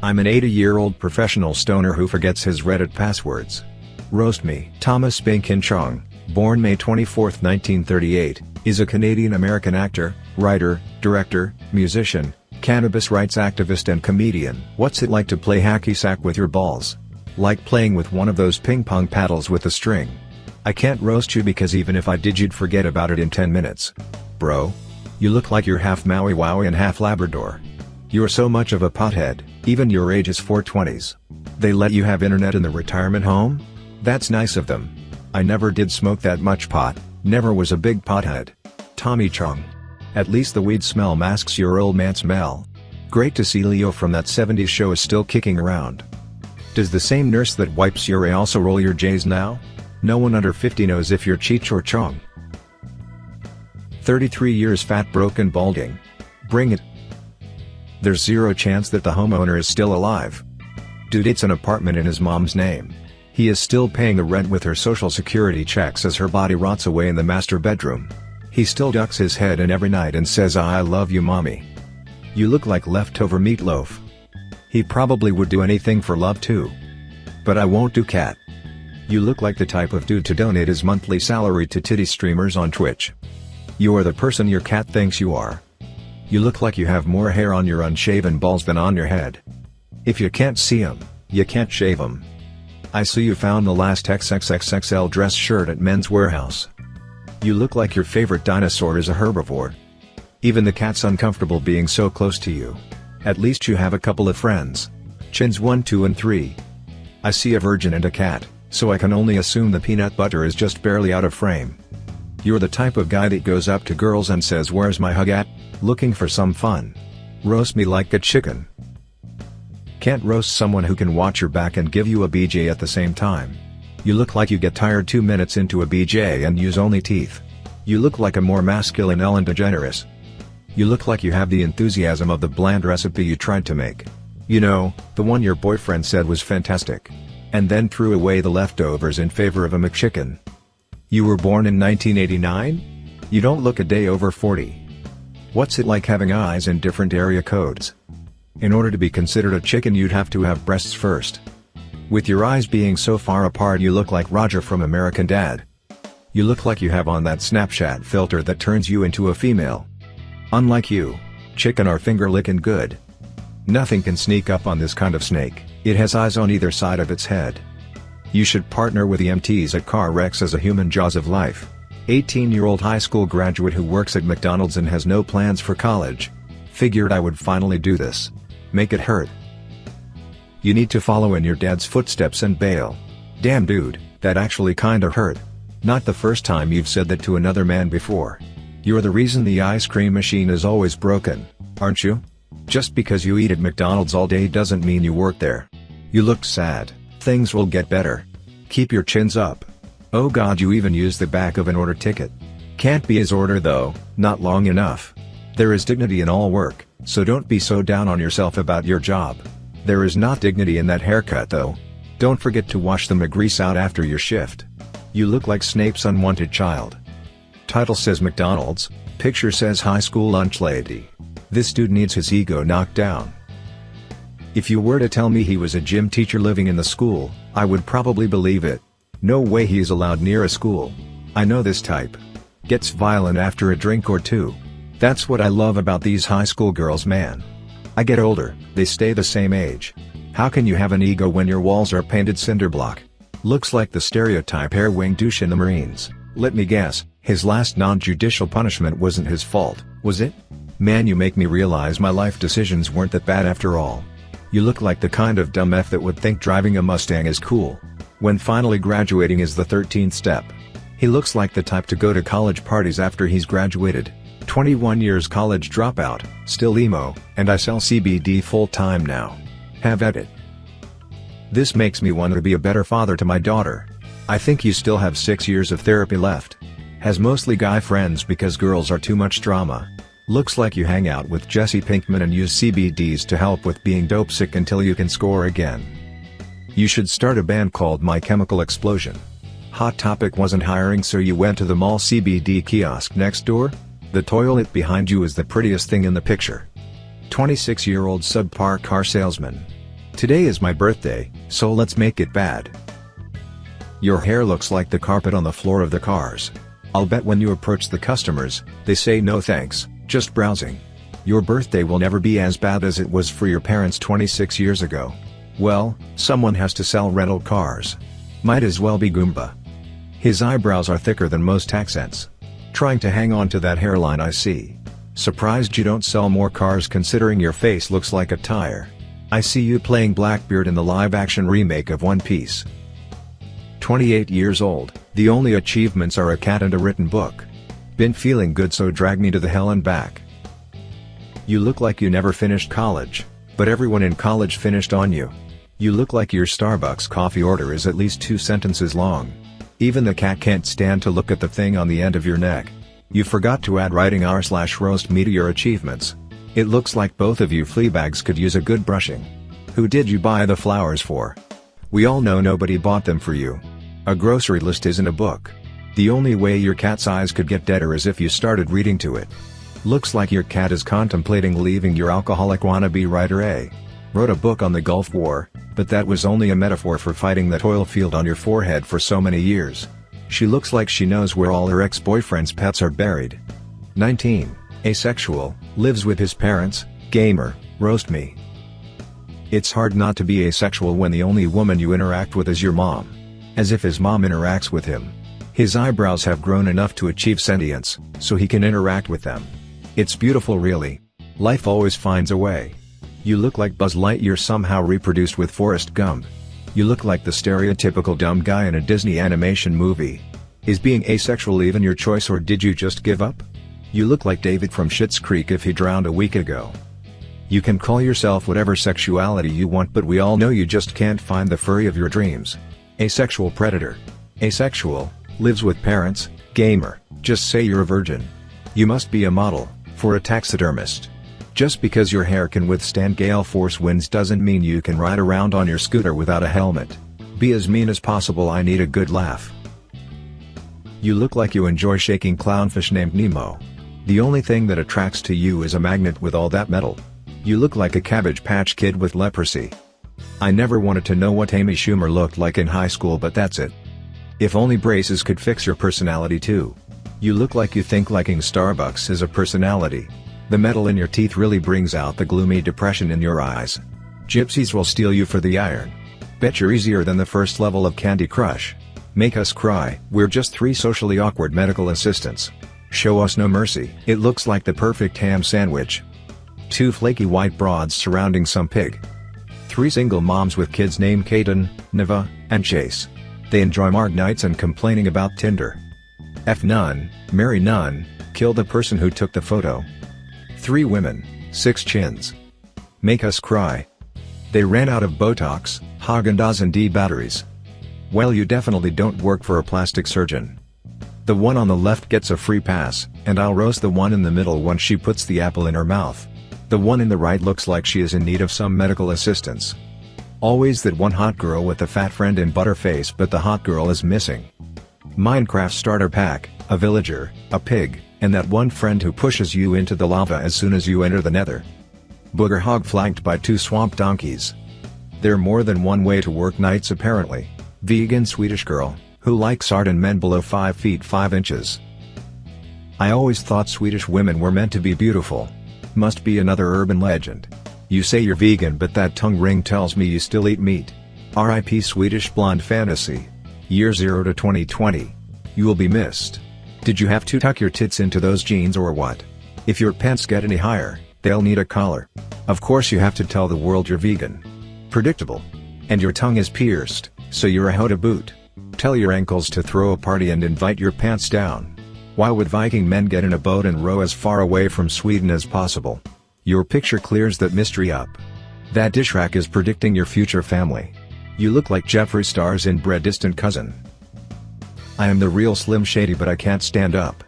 I'm an 80-year-old professional stoner who forgets his Reddit passwords. Roastme. Thomas Binkin Chong, born May 24, 1938, is a Canadian-American actor, writer, director, musician, cannabis rights activist and comedian. What's it like to play hacky sack with your balls? Like playing with one of those ping-pong paddles with a string. I can't roast you because even if I did you'd forget about it in 10 minutes. Bro. You look like you're half Maui Wowie and half Labrador. You're so much of a pothead, even your age is 420s. They let you have internet in the retirement home? That's nice of them. I never did smoke that much pot, never was a big pothead. Tommy Chong. At least the weed smell masks your old man smell. Great to see Leo from that 70s show is still kicking around. Does the same nurse that wipes your A also roll your J's now? No one under 50 knows if you're Cheech or Chong. 33 years fat, broken, balding. Bring it. There's zero chance that the homeowner is still alive. Dude, it's an apartment in his mom's name. He is still paying the rent with her social security checks as her body rots away in the master bedroom. He still ducks his head in every night and says, "I love you, mommy." You look like leftover meatloaf. He probably would do anything for love too. But I won't do cat. You look like the type of dude to donate his monthly salary to titty streamers on Twitch. You are the person your cat thinks you are. You look like you have more hair on your unshaven balls than on your head. If you can't see 'em, you can't shave 'em. I see you found the last XXXXL dress shirt at Men's Warehouse. You look like your favorite dinosaur is a herbivore. Even the cat's uncomfortable being so close to you. At least you have a couple of friends. Chins 1, 2 and 3. I see a virgin and a cat, so I can only assume the peanut butter is just barely out of frame. You're the type of guy that goes up to girls and says, "Where's my hug at?" Looking for some fun. Roast me like a chicken. Can't roast someone who can watch your back and give you a BJ at the same time. You look like you get tired 2 minutes into a BJ and use only teeth. You look like a more masculine Ellen DeGeneres. You look like you have the enthusiasm of the bland recipe you tried to make. You know, the one your boyfriend said was fantastic. And then threw away the leftovers in favor of a McChicken. You were born in 1989? You don't look a day over 40. What's it like having eyes in different area codes? In order to be considered a chicken you'd have to have breasts first. With your eyes being so far apart you look like Roger from American Dad. You look like you have on that Snapchat filter that turns you into a female. Unlike you, chicken are finger-licking good. Nothing can sneak up on this kind of snake, it has eyes on either side of its head. You should partner with EMTs at car wrecks as a human jaws of life. 18-year-old high school graduate who works at McDonald's and has no plans for college. Figured I would finally do this. Make it hurt. You need to follow in your dad's footsteps and bail. Damn dude, that actually kinda hurt. Not the first time you've said that to another man before. You're the reason the ice cream machine is always broken, aren't you? Just because you eat at McDonald's all day doesn't mean you work there. You look sad, things will get better. Keep your chins up. Oh god, you even use the back of an order ticket. Can't be his order though, not long enough. There is dignity in all work, so don't be so down on yourself about your job. There is not dignity in that haircut though. Don't forget to wash the grease out after your shift. You look like Snape's unwanted child. Title says McDonald's, picture says high school lunch lady. This dude needs his ego knocked down. If you were to tell me he was a gym teacher living in the school, I would probably believe it. No way he is allowed near a school. I know this type. Gets violent after a drink or two. That's what I love about these high school girls, man. I get older, they stay the same age. How can you have an ego when your walls are painted cinder block? Looks like the stereotype hair-wing douche in the Marines. Let me guess, his last non-judicial punishment wasn't his fault, was it? Man, you make me realize my life decisions weren't that bad after all. You look like the kind of dumb F that would think driving a Mustang is cool. When finally graduating is the 13th step. He looks like the type to go to college parties after he's graduated. 21 years college dropout, still emo, and I sell CBD full-time now. Have at it. This makes me want to be a better father to my daughter. I think you still have 6 years of therapy left. Has mostly guy friends because girls are too much drama. Looks like you hang out with Jesse Pinkman and use CBDs to help with being dope sick until you can score again. You should start a band called My Chemical Explosion. Hot Topic wasn't hiring, so you went to the mall CBD kiosk next door? The toilet behind you is the prettiest thing in the picture. 26-year-old subpar car salesman. Today is my birthday, so let's make it bad. Your hair looks like the carpet on the floor of the cars. I'll bet when you approach the customers, they say no thanks, just browsing. Your birthday will never be as bad as it was for your parents 26 years ago. Well, someone has to sell rental cars. Might as well be Goomba. His eyebrows are thicker than most accents. Trying to hang on to that hairline I see. Surprised you don't sell more cars considering your face looks like a tire. I see you playing Blackbeard in the live-action remake of One Piece. 28 years old, the only achievements are a cat and a written book. Been feeling good so drag me to the hell and back. You look like you never finished college, but everyone in college finished on you. You look like your Starbucks coffee order is at least 2 sentences long. Even the cat can't stand to look at the thing on the end of your neck. You forgot to add writing r/roastme to your achievements. It looks like both of you fleabags could use a good brushing. Who did you buy the flowers for? We all know nobody bought them for you. A grocery list isn't a book. The only way your cat's eyes could get deader is if you started reading to it. Looks like your cat is contemplating leaving your alcoholic wannabe writer A. Wrote a book on the Gulf War, but that was only a metaphor for fighting that oil field on your forehead for so many years. She looks like she knows where all her ex-boyfriend's pets are buried. 19, asexual, lives with his parents, gamer, Roastme. It's hard not to be asexual when the only woman you interact with is your mom. As if his mom interacts with him. His eyebrows have grown enough to achieve sentience, so he can interact with them. It's beautiful really. Life always finds a way. You look like Buzz Lightyear somehow reproduced with Forrest Gump. You look like the stereotypical dumb guy in a Disney animation movie. Is being asexual even your choice or did you just give up? You look like David from Schitt's Creek if he drowned a week ago. You can call yourself whatever sexuality you want but we all know you just can't find the furry of your dreams. Asexual predator. Asexual, lives with parents, gamer, just say you're a virgin. You must be a model, for a taxidermist. Just because your hair can withstand gale force winds doesn't mean you can ride around on your scooter without a helmet. Be as mean as possible, I need a good laugh. You look like you enjoy shaking clownfish named Nemo. The only thing that attracts to you is a magnet with all that metal. You look like a Cabbage Patch Kid with leprosy. I never wanted to know what Amy Schumer looked like in high school but that's it. If only braces could fix your personality too. You look like you think liking Starbucks is a personality. The metal in your teeth really brings out the gloomy depression in your eyes. Gypsies will steal you for the iron. Bet you're easier than the first level of Candy Crush. Make us cry, we're just 3 socially awkward medical assistants. Show us no mercy. It looks like the perfect ham sandwich. 2 flaky white broads surrounding some pig. 3 single moms with kids named Kaden, Neva, and Chase. They enjoy Marg nights and complaining about Tinder. F none, marry none, kill the person who took the photo. 3 women, 6 chins. Make us cry. They ran out of Botox, Haagen-Dazs and D batteries. Well, you definitely don't work for a plastic surgeon. The one on the left gets a free pass, and I'll roast the one in the middle once she puts the apple in her mouth. The one in the right looks like she is in need of some medical assistance. Always that one hot girl with a fat friend in Butterface but the hot girl is missing. Minecraft starter pack, a villager, a pig, and that one friend who pushes you into the lava as soon as you enter the nether. Booger hog flanked by 2 swamp donkeys. There are more than one way to work nights apparently. Vegan Swedish girl, who likes art and men below 5 feet 5 inches. I always thought Swedish women were meant to be beautiful. Must be another urban legend. You say you're vegan but that tongue ring tells me you still eat meat. RIP Swedish blonde fantasy. Year 0 to 2020. You will be missed. Did you have to tuck your tits into those jeans or what? If your pants get any higher, they'll need a collar. Of course you have to tell the world you're vegan. Predictable. And your tongue is pierced, so you're a hoe to boot. Tell your ankles to throw a party and invite your pants down. Why would Viking men get in a boat and row as far away from Sweden as possible? Your picture clears that mystery up. That dish rack is predicting your future family. You look like Jeffree Star's inbred distant cousin. I am the real Slim Shady but I can't stand up.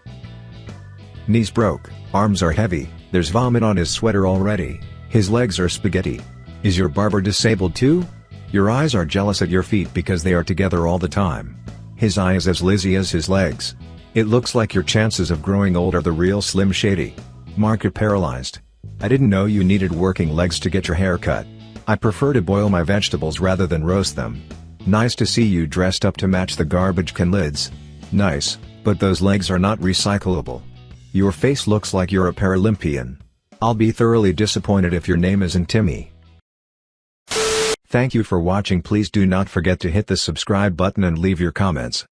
Knees broke, arms are heavy, there's vomit on his sweater already, his legs are spaghetti. Is your barber disabled too? Your eyes are jealous at your feet because they are together all the time. His eye is as Lizzie as his legs. It looks like your chances of growing old are the real Slim Shady. Market paralyzed. I didn't know you needed working legs to get your hair cut. I prefer to boil my vegetables rather than roast them. Nice to see you dressed up to match the garbage can lids. Nice, but those legs are not recyclable. Your face looks like you're a Paralympian. I'll be thoroughly disappointed if your name isn't Timmy. Thank you for watching. Please do not forget to hit the subscribe button and leave your comments.